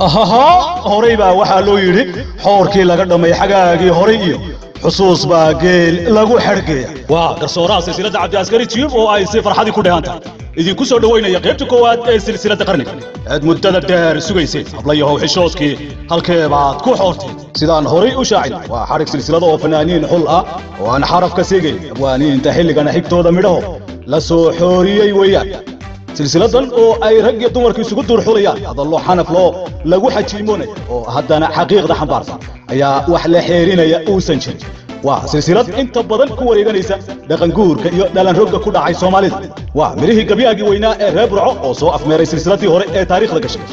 هوري با waxaa loo yiri xoorkii laga dhamay xagaagii horay iyo xusuus baa geel lagu xirgeeya waa garsooraha silsilada Cabdi Askari Tube oo ay si farxad ku dhaantaa idinku soo dhaweynaya qaybta koowaad ee silsilada qarniga aad muddada dheer sugaysay hablayahow xishooskii halkee baad ku xoortay sidaan horay u shaacin waa xarig silsilada oo fanaaniin xul ah oo aan xaraf ka seegay abwaaniinta xilligan xigtooda midhaho la soo xooriyay weeyaan silsiladan oo ay rag iyo dumarku isugu dur xulayaan hadallo xanaf loo lagu xajiimoonay oo haddana xaqiiqda xambaarsan ayaa wax la xeerinaya uusan jirin waa silsilad inta badan ku wareeganaysa dhaqan guurka iyo dhalan rogga ku dhacay Soomaalida waa mirihii gabyagii weynaa ee reer Burco oo soo afmeeray silsiladii hore ee taariikhda gashay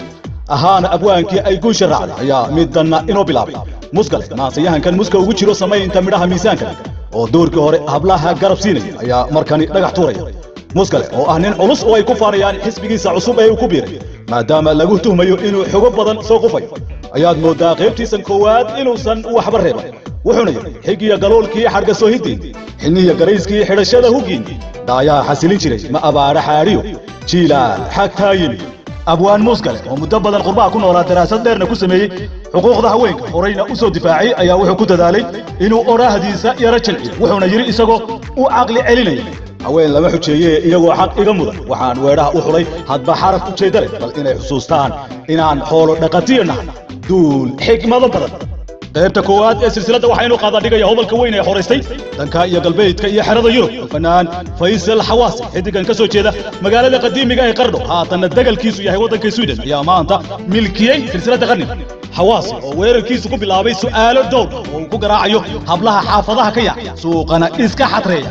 ahaana abwaankii ay guusha raacday ayaa midana inoo bilaabay musgale naasiyahankan muska ugu jiro samaynta midhaha miisaanka oo doorkii hore hablaha garab siinay ayaa markani dhagax tuuraya musgale oo ah nin culus oo ay ku faarayaan xisbigiisa cusub ee uu ku biiray maadaama lagu tuhmayo inuu xogo badan soo qufay ayaad moodaa qaybtiisan koowaad inuusan waxba reebay wuxuuna yiri xigiya galoolkii xarga soo hidin xilniya garayskii xidhashada hugin daayaa xasilin jiray ma abaara xaariyo jiilaal xagtaayin abwaan musgale oo muddo badan qurbaa ku noolaa daraasad dheerna ku sameeyay xuquuqda haweenka horeyna u soo difaacay ayaa wuxuu ku dadaalay inuu oraahdiisa yara jilciyo wuxuuna yiri isagoo u aqli celinaya haween lama xujeeyay iyagoo xaq iga mudan waxaan weeraha u xulay hadba xaraf u jeedare bal inay xusuustaan inaan xoolo dhaqatiinahay duul xikmado badan qaybta koowaad ee silsilada waxaynu qaada dhigaya hobalka weyn ee xoreystay danka iyo galbeedka iyo xerada Yurub fanaan Faysal Xawaasi xidigan ka soo jeeda magaalada qadiimiga ee Qardho haatana dagalkiisu yahay wadanka Sweden ayaa maanta milkiyay silsilada qarniga Xawaasi oo weerarkiisu ku bilaabay su'aalo dhowr oo ku garaacayo hablaha xaafadaha ka yaacay suuqana iska xadreeya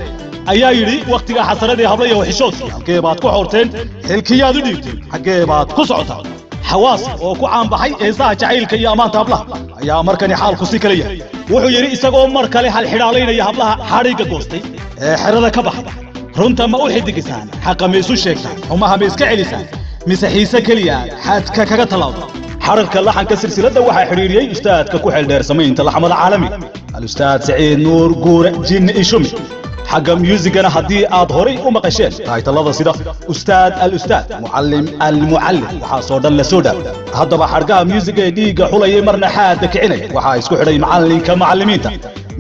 ayaa yiri waqtiga xasaradii hablayo xishoodkii halkee baad ku xoorteen xilkiyaad u dhiibtay xagee baad ku socotaa Xawaasi oo ku caan baxay heesaha jacaylka iyo amaanta hablaha ayaa markani xaalku si kale yahay wuxuu yiri isagoo mar kale hal xidhaaleynaya hablaha xariga goostay ee xerada ka baxay runta ma u xidigisaan xaqa ma isu sheegtaan xumaha ma iska celisaan mise xiise kaliya xadka kaga talaawda xararka laxanka silsilada waxaa xiriiriyay ustaadka ku xeel dheer samaynta laxamada caalamiga al-ustaad Saciid Nuur Guure Jin Ishumi حاجة ميوزيكنا هدي أظهري وما قشين هاي تلاذا سيدا الأستاذ معلم المعلم وحاصور دل سودا هذا بحرقة ميوزيكا ديجا حولا يمرنا حادك عيني وحايسكو حري معلم كمعلمين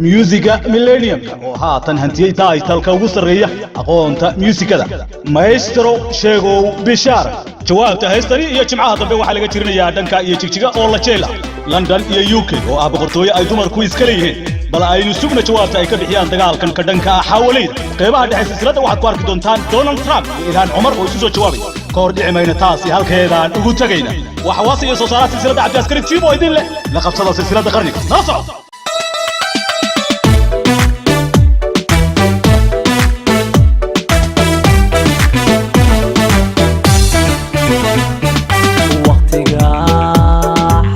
ميوزيكا ميلينيوم وها تنهنتي تاي تلك وسرية أقوم ميوزيكا دا مايسترو شيغو بشار جوابته هيستري iyo jimcaha dambe waxa laga jirinayaa dhanka iyo jigjiga oo la jeela London iyo UK oo ah boqortooyo ay dumarku iska leeyihiin bal aynu sugna jawaabta ay ka bixiyaan dagaalkan ka dhanka xawaleed qeybaha dhexe silsilada waxaad ku arki doontaan Donald Trump iyo Ilhan Umar oo isu soo jawaabay koor dhicimayna taasi halkeedaan ugu tagayna waxa waasiyo soo saaray silsilada Cabdi Askari Tube oo idin leh la qabsada silsilada qarniga nasoo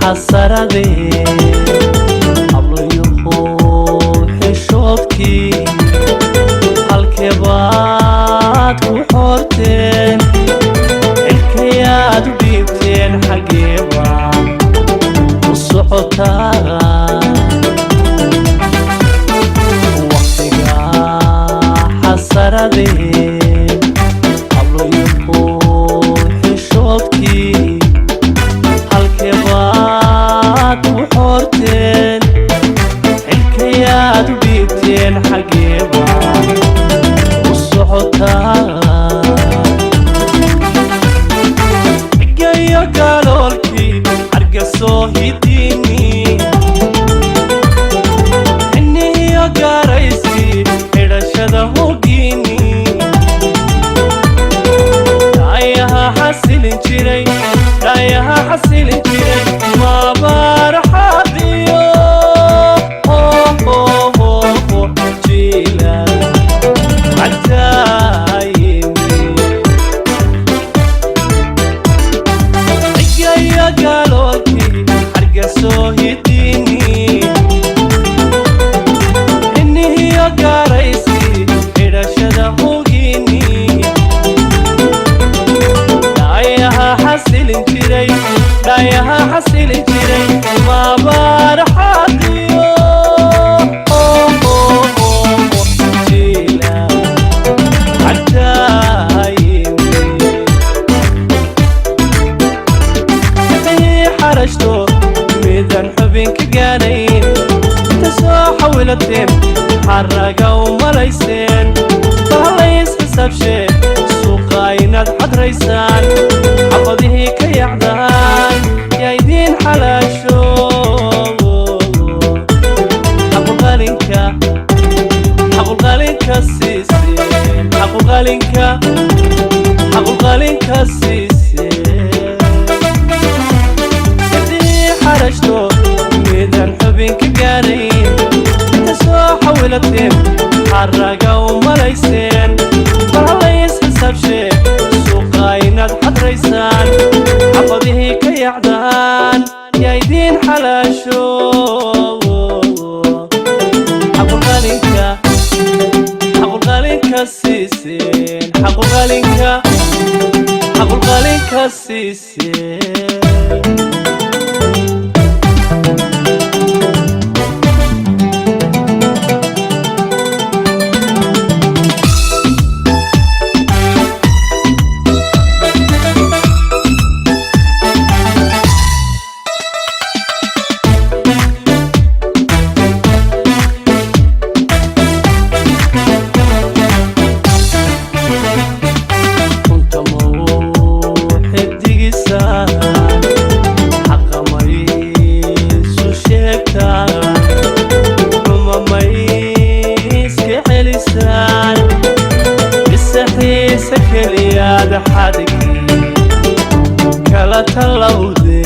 حسرتي الله يخوف حشوفكي هالكبات وحورتين الكياد وبيبتين حقيبة والصعوتات وقتها حسرتي الله يخوف حشوفكي وحورتين الكياد وبيبتين حقيبة والصعوتات جاية قالولكي حرقة صوهيديني إني هي قاريسي إرشادة هوقيني دايها حسيلين جيري دايها حسيلين جيري ما برحاديو جيلا عالتايمي يا قالوكي حرقة سوهيديني إني هي قاريسي إرشادة هوقيني دايها حسيلين حولتين حرقة وملايسين طاليس حساب شيء سوقاينات حد ريسان حفظه كي يعدان يا يدين حلاشو حقو غالينكا حقو غالينكا السيسين حقو غالينكا حقو غالينكا السيسين حرشتو ميدان حبينك قارين تسوى حولتين حرقة وملايسين طاليس حساب شيء سوقاينات حد ريسان حفظه كي يعدان يا يدين حلاشو حقو غالينكا حقو غالينكا السيسين حقو غالينكا حقو غالينكا السيسين سكلياد حدكي كلا تلودي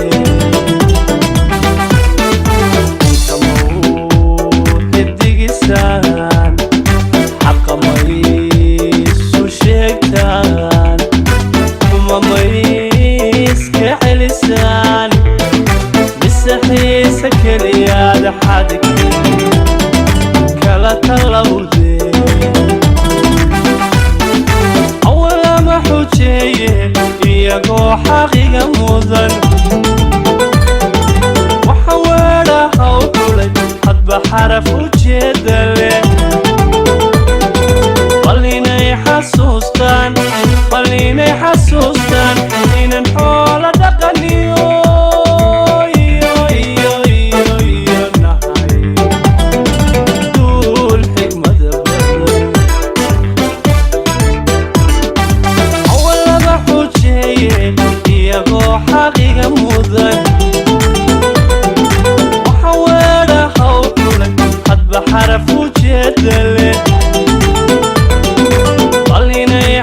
الدقسان حق ميس وشيكتان وما ميس كحلسان بالسحي سكلياد حدكي كلا تلودي iyagoo xaqiga mudan waxa weedhaha u kulay hadba xaraf u jeeda leh bal inay xasuustaan inan xoola dhaqaniyo iyo nahay duul xigmada iyagoo xaqiga mudan waxa weedhaha u kulay hadba xaraf u jeeda leh bal inay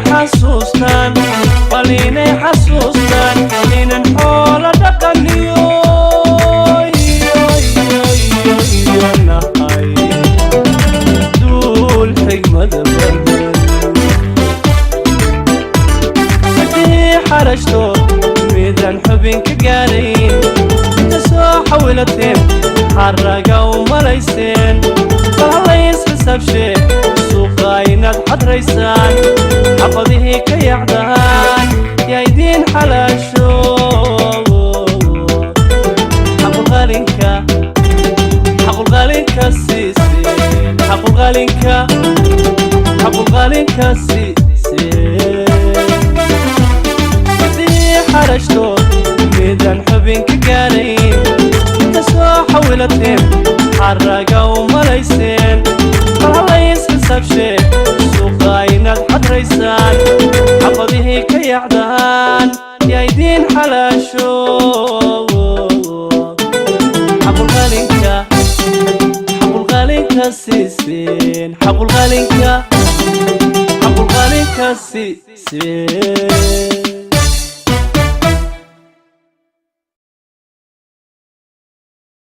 xasuustaan inan xoola dhaqaniyo iyo nahay duul xigmada badan حرشتو ميدان حبينك قارين تسوى حولتين حرقة وملايسين طاليس حساب شيء سوقاينات حد ريسان حفظه كي يعدان يا يدين حلاشو حقو غالينكا حقو غالينكا السيسين حقو غالينكا حقو غالينكا السيسين حرشتو ميدان حبينك قارين تسوى حولتين حرقة وملايسين طاليس حساب شيء سوقاينات حد ريسان حفظه كي يعدان يا يدين حلاشو حقو غالينكا حقو غالينكا السيسين حقو غالينكا السيسين